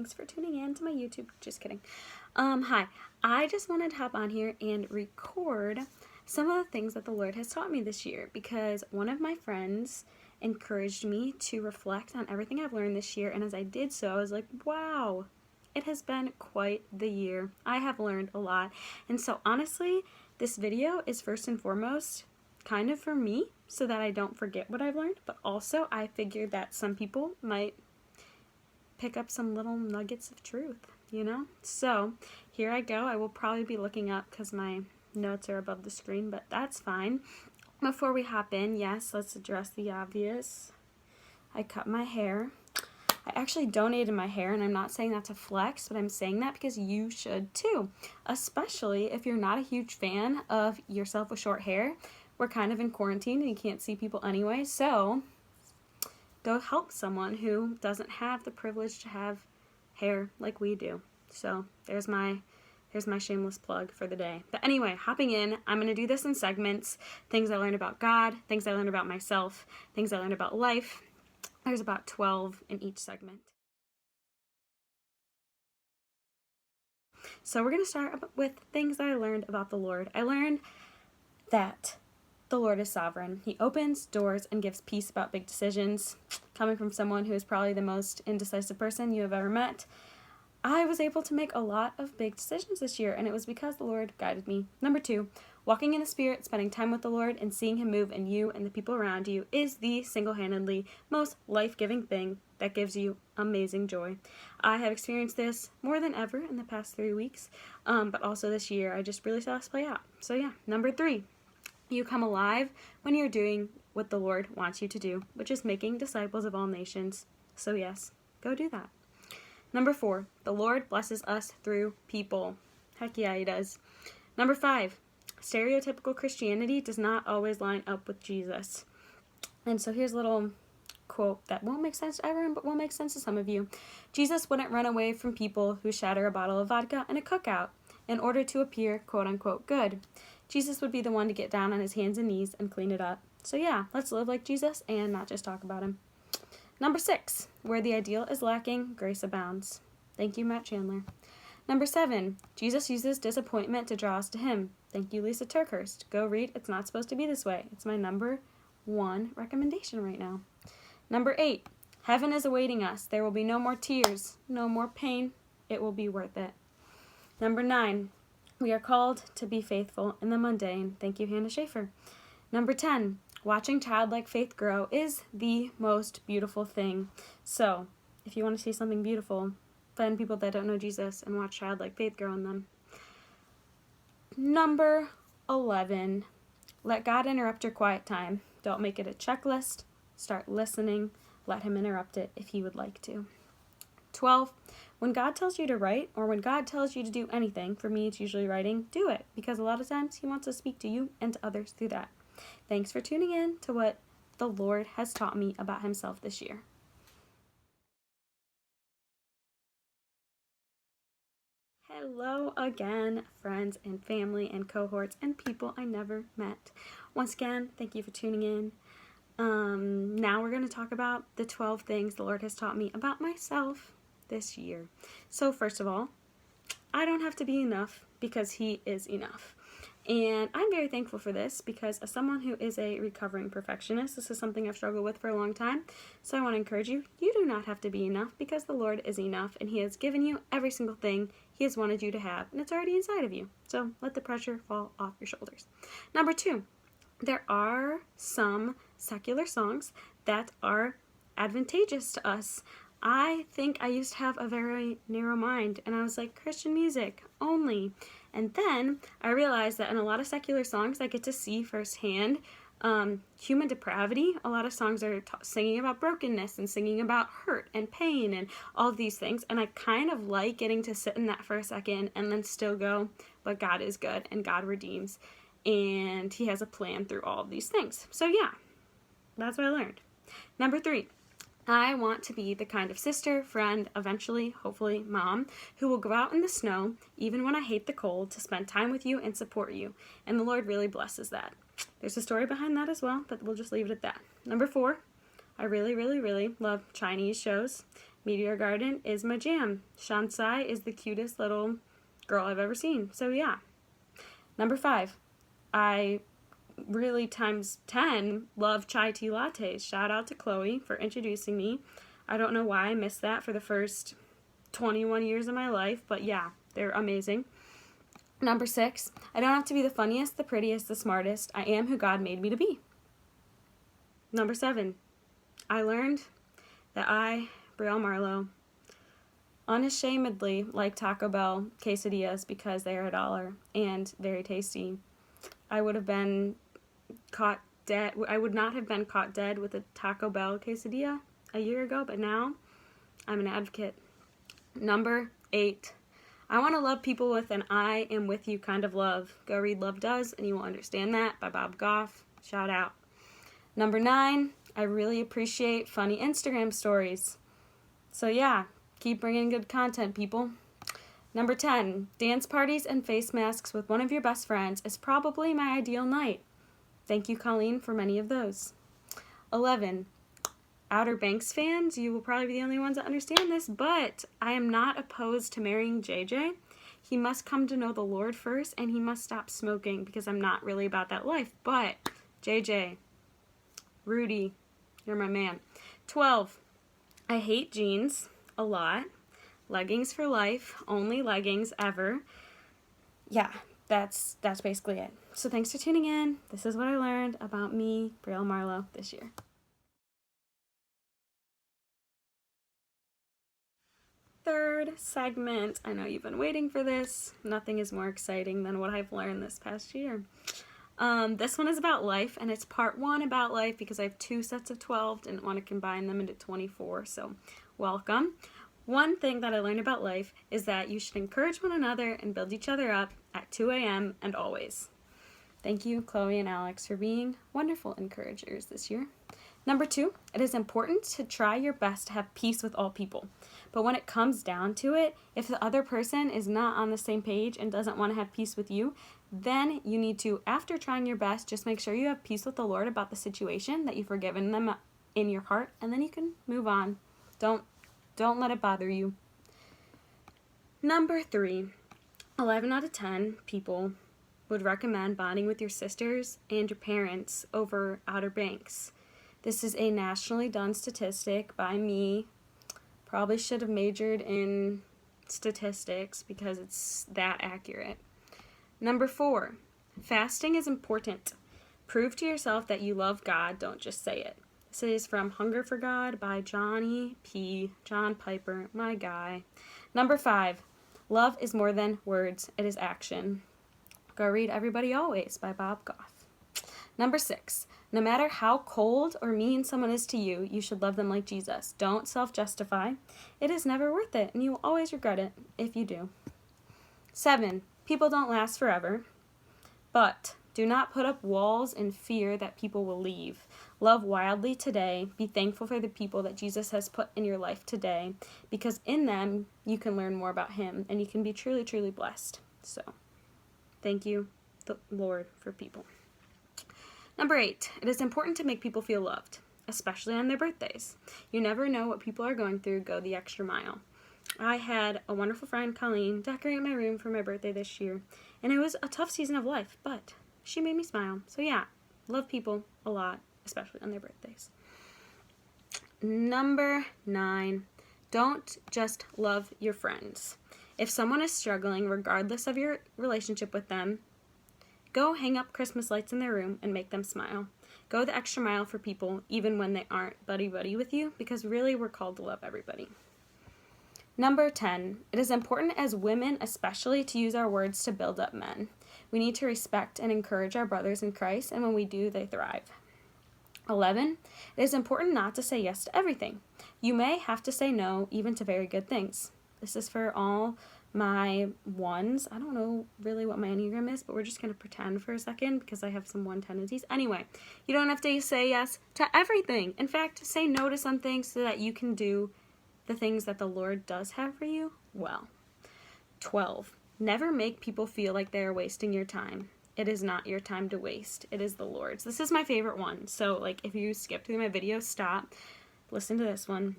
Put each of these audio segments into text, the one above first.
Thanks for tuning in to my YouTube. Just kidding. Hi. I just wanted to hop on here and record some of the things that the Lord has taught me this year, because one of my friends encouraged me to reflect on everything I've learned this year, and as I did so, I was like, wow, it has been quite the year. I have learned a lot. And so honestly, this video is first and foremost kind of for me so that I don't forget what I've learned, but also I figured that some people might pick up some little nuggets of truth, you know? So here I go. I will probably be looking up because my notes are above the screen, but that's fine. Before we hop in, yes, let's address the obvious. I cut my hair. I actually donated my hair, and I'm not saying that to flex, but I'm saying that because you should too, especially if you're not a huge fan of yourself with short hair. We're kind of in quarantine and you can't see people anyway, so go help someone who doesn't have the privilege to have hair like we do. So there's my shameless plug for the day. But anyway, hopping in, I'm going to do this in segments. Things I learned about God, things I learned about myself, things I learned about life. There's about 12 in each segment. So we're going to start with things that I learned about the Lord. I learned that the Lord is sovereign. He opens doors and gives peace about big decisions. Coming from someone who is probably the most indecisive person you have ever met, I was able to make a lot of big decisions this year, and it was because the Lord guided me. Number 2, walking in the Spirit, spending time with the Lord, and seeing Him move in you and the people around you is the single-handedly most life-giving thing that gives you amazing joy. I have experienced this more than ever in the past 3 weeks, but also this year I just really saw this play out. So yeah, number 3. You come alive when you're doing what the Lord wants you to do, which is making disciples of all nations. So yes, go do that. Number 4, the Lord blesses us through people. Heck yeah, He does. Number 5, stereotypical Christianity does not always line up with Jesus. And so here's a little quote that won't make sense to everyone, but will make sense to some of you. Jesus wouldn't run away from people who shatter a bottle of vodka in a cookout in order to appear quote-unquote good. Jesus would be the one to get down on his hands and knees and clean it up. So yeah, let's live like Jesus and not just talk about Him. Number 6, where the ideal is lacking, grace abounds. Thank you, Matt Chandler. Number 7, Jesus uses disappointment to draw us to Him. Thank you, Lisa Turkhurst. Go read It's Not Supposed to Be This Way. It's my number 1 recommendation right now. Number 8, heaven is awaiting us. There will be no more tears, no more pain. It will be worth it. Number 9, we are called to be faithful in the mundane. Thank you, Hannah Schaefer. Number 10, watching childlike faith grow is the most beautiful thing. So, if you want to see something beautiful, find people that don't know Jesus and watch childlike faith grow in them. Number 11, let God interrupt your quiet time. Don't make it a checklist. Start listening. Let Him interrupt it if He would like to. 12, when God tells you to write, or when God tells you to do anything, for me it's usually writing, do it, because a lot of times He wants to speak to you and to others through that. Thanks for tuning in to what the Lord has taught me about Himself this year. Hello again, friends and family and cohorts and people I never met. Once again, thank you for tuning in. Now we're going to talk about the 12 things the Lord has taught me about myself this year. So first of all, I don't have to be enough because He is enough. And I'm very thankful for this because as someone who is a recovering perfectionist, this is something I've struggled with for a long time. So I want to encourage you, you do not have to be enough because the Lord is enough and He has given you every single thing He has wanted you to have, and it's already inside of you. So let the pressure fall off your shoulders. Number 2, there are some secular songs that are advantageous to us. I think I used to have a very narrow mind, and I was like, Christian music only. And then I realized that in a lot of secular songs, I get to see firsthand human depravity. A lot of songs are singing about brokenness and singing about hurt and pain and all of these things. And I kind of like getting to sit in that for a second and then still go, but God is good and God redeems. And He has a plan through all of these things. So yeah, that's what I learned. Number 3, I want to be the kind of sister, friend, eventually, hopefully, mom, who will go out in the snow, even when I hate the cold, to spend time with you and support you. And the Lord really blesses that. There's a story behind that as well, but we'll just leave it at that. Number 4, I really, really, really love Chinese shows. Meteor Garden is my jam. Shansai is the cutest little girl I've ever seen. So yeah. Number 5, I really times 10 love chai tea lattes. Shout out to Chloe for introducing me. I don't know why I missed that for the first 21 years of my life, but yeah, they're amazing. Number 6, I don't have to be the funniest, the prettiest, the smartest. I am who God made me to be. Number 7, I learned that I, Brielle Marlow, unashamedly like Taco Bell quesadillas because they are $1 and very tasty. I would have been caught dead. I would not have been caught dead with a Taco Bell quesadilla a year ago, but now I'm an advocate. Number 8, I want to love people with an I am with you kind of love. Go read Love Does and you will understand that by Bob Goff. Shout out. Number 9, I really appreciate funny Instagram stories. So yeah, keep bringing good content, people. Number 10, dance parties and face masks with one of your best friends is probably my ideal night. Thank you, Colleen, for many of those. 11, Outer Banks fans, you will probably be the only ones that understand this, but I am not opposed to marrying JJ. He must come to know the Lord first, and he must stop smoking because I'm not really about that life. But JJ, Rudy, you're my man. 12, I hate jeans a lot. Leggings for life, only leggings ever. Yeah, that's basically it. So thanks for tuning in. This is what I learned about me, Brielle Marlow, this year. Third segment. I know you've been waiting for this. Nothing is more exciting than what I've learned this past year. This one is about life, and it's part 1 about life because I have 2 sets of 12. Didn't want to combine them into 24, so welcome. One thing that I learned about life is that you should encourage one another and build each other up at 2 a.m. and always. Thank you, Chloe and Alex, for being wonderful encouragers this year. Number 2, it is important to try your best to have peace with all people. But when it comes down to it, if the other person is not on the same page and doesn't want to have peace with you, then you need to, after trying your best, just make sure you have peace with the Lord about the situation, that you've forgiven them in your heart, and then you can move on. Don't let it bother you. Number 3, 11 out of 10 people would recommend bonding with your sisters and your parents over Outer Banks. This is a nationally done statistic by me. Probably should have majored in statistics because it's that accurate. Number 4, fasting is important. Prove to yourself that you love God, don't just say it. This is from Hunger for God by John Piper, my guy. Number 5, love is more than words, it is action. Go read Everybody Always by Bob Goff. Number 6, no matter how cold or mean someone is to you, you should love them like Jesus. Don't self-justify. It is never worth it, and you will always regret it if you do. 7, people don't last forever, but do not put up walls in fear that people will leave. Love wildly today. Be thankful for the people that Jesus has put in your life today, because in them you can learn more about him and you can be truly, truly blessed. So, thank you, the Lord, for people. Number 8, it is important to make people feel loved, especially on their birthdays. You never know what people are going through. Go the extra mile. I had a wonderful friend, Colleen, decorate my room for my birthday this year, and it was a tough season of life, but she made me smile. So yeah, love people a lot, especially on their birthdays. Number 9, don't just love your friends. If someone is struggling, regardless of your relationship with them, go hang up Christmas lights in their room and make them smile. Go the extra mile for people, even when they aren't buddy-buddy with you, because really we're called to love everybody. Number 10, it is important as women especially to use our words to build up men. We need to respect and encourage our brothers in Christ, and when we do, they thrive. 11, it is important not to say yes to everything. You may have to say no, even to very good things. This is for all my 1s. I don't know really what my Enneagram is, but we're just going to pretend for a second because I have some 1 tendencies. Anyway, you don't have to say yes to everything. In fact, say no to some things so that you can do the things that the Lord does have for you well. 12, never make people feel like they are wasting your time. It is not your time to waste. It is the Lord's. This is my favorite one. So, if you skip through my video, stop. Listen to this one.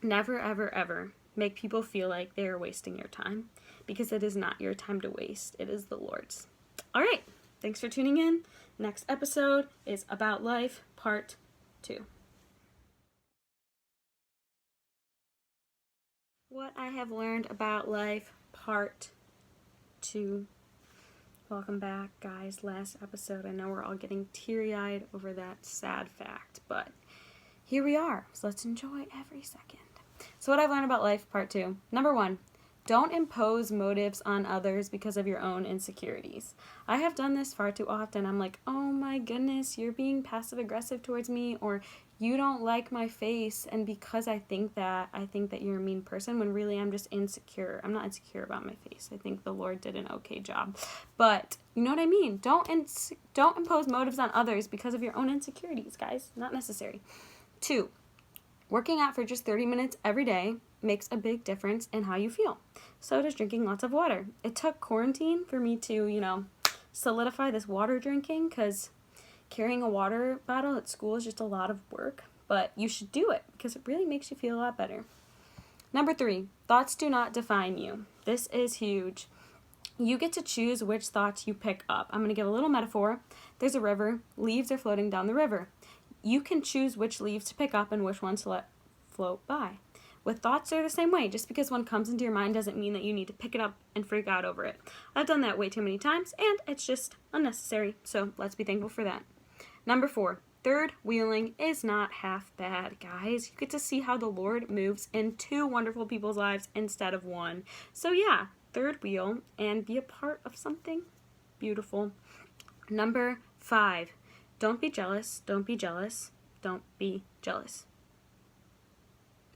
Never, ever, ever make people feel like they are wasting your time, because it is not your time to waste. It is the Lord's. All right. Thanks for tuning in. Next episode is About Life, Part 2. What I have learned about life, Part 2. Welcome back, guys. Last episode. I know we're all getting teary-eyed over that sad fact, but here we are. So let's enjoy every second. So what I've learned about life, Part 2. Number 1, don't impose motives on others because of your own insecurities. I have done this far too often. I'm like, oh my goodness, you're being passive-aggressive towards me, or you don't like my face, and because I think that you're a mean person, when really I'm just insecure. I'm not insecure about my face. I think the Lord did an okay job. But you know what I mean? Don't impose motives on others because of your own insecurities, guys. Not necessary. 2, working out for just 30 minutes every day makes a big difference in how you feel. So does drinking lots of water. It took quarantine for me to, solidify this water drinking, because carrying a water bottle at school is just a lot of work. But you should do it because it really makes you feel a lot better. Number 3, thoughts do not define you. This is huge. You get to choose which thoughts you pick up. I'm going to give a little metaphor. There's a river. Leaves are floating down the river. You can choose which leaves to pick up and which ones to let float by. With thoughts, they're the same way. Just because one comes into your mind doesn't mean that you need to pick it up and freak out over it. I've done that way too many times, and it's just unnecessary. So let's be thankful for that. Number 4, third wheeling is not half bad, guys. You get to see how the Lord moves in 2 wonderful people's lives instead of 1. So yeah, third wheel and be a part of something beautiful. Number 5, don't be jealous. Don't be jealous. Don't be jealous.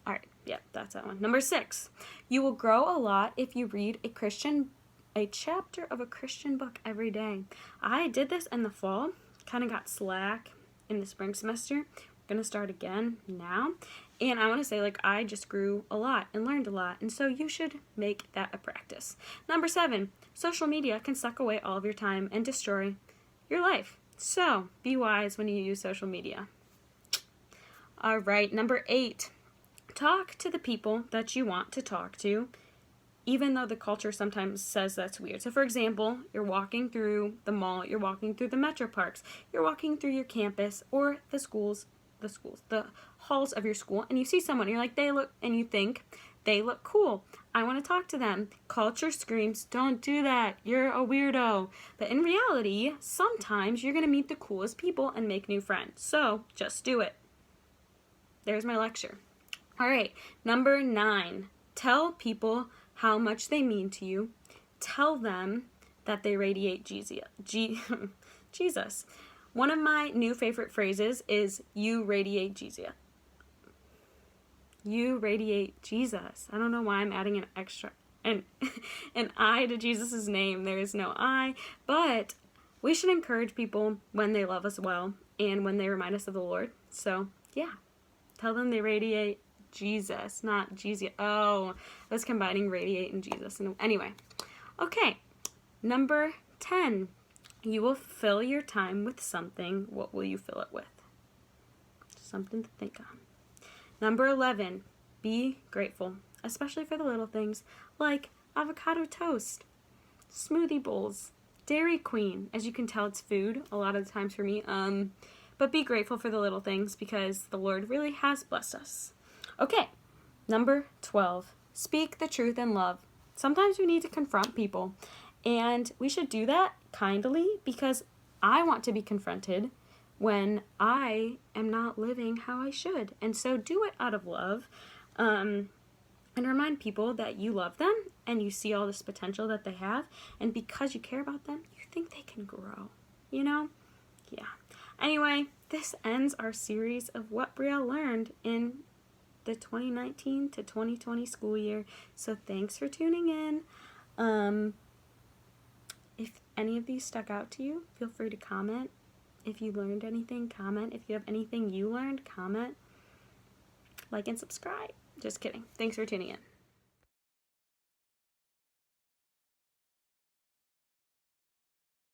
All right, yep, that's that one. Number 6, you will grow a lot if you read a chapter of a Christian book every day. I did this in the fall, kind of got slack in the spring semester. We're going to start again now. And I want to say, I just grew a lot and learned a lot. And so you should make that a practice. Number 7, social media can suck away all of your time and destroy your life. So be wise when you use social media. All right, number 8. Talk to the people that you want to talk to, even though the culture sometimes says that's weird. So for example, you're walking through the mall, you're walking through the metro parks, you're walking through your campus or the halls of your school, and you see someone, you're like, you think they look cool. I want to talk to them. Culture screams, don't do that. You're a weirdo. But in reality, sometimes you're going to meet the coolest people and make new friends. So just do it. There's my lecture. All right, number 9, tell people how much they mean to you. Tell them that they radiate Jesus. One of my new favorite phrases is, you radiate Jesus. You radiate Jesus. I don't know why I'm adding an extra, an I to Jesus' name. There is no I, but we should encourage people when they love us well and when they remind us of the Lord. So, yeah, tell them they radiate Jesus, not Jesus. Oh, I was combining radiate and Jesus. Anyway, okay, number 10, you will fill your time with something. What will you fill it with? Something to think on. Number 11, be grateful, especially for the little things like avocado toast, smoothie bowls, Dairy Queen. As you can tell, it's food a lot of the times for me. But be grateful for the little things because the Lord really has blessed us. Okay, number 12, speak the truth in love. Sometimes we need to confront people, and we should do that kindly because I want to be confronted when I am not living how I should. And so do it out of love, and remind people that you love them and you see all this potential that they have, and because you care about them, you think they can grow, Yeah. Anyway, this ends our series of what Brielle learned in the 2019 to 2020 school year. So thanks for tuning in. If any of these stuck out to you, feel free to comment. If you learned anything, comment. If you have anything you learned, comment. Like and subscribe. Just kidding. Thanks for tuning in.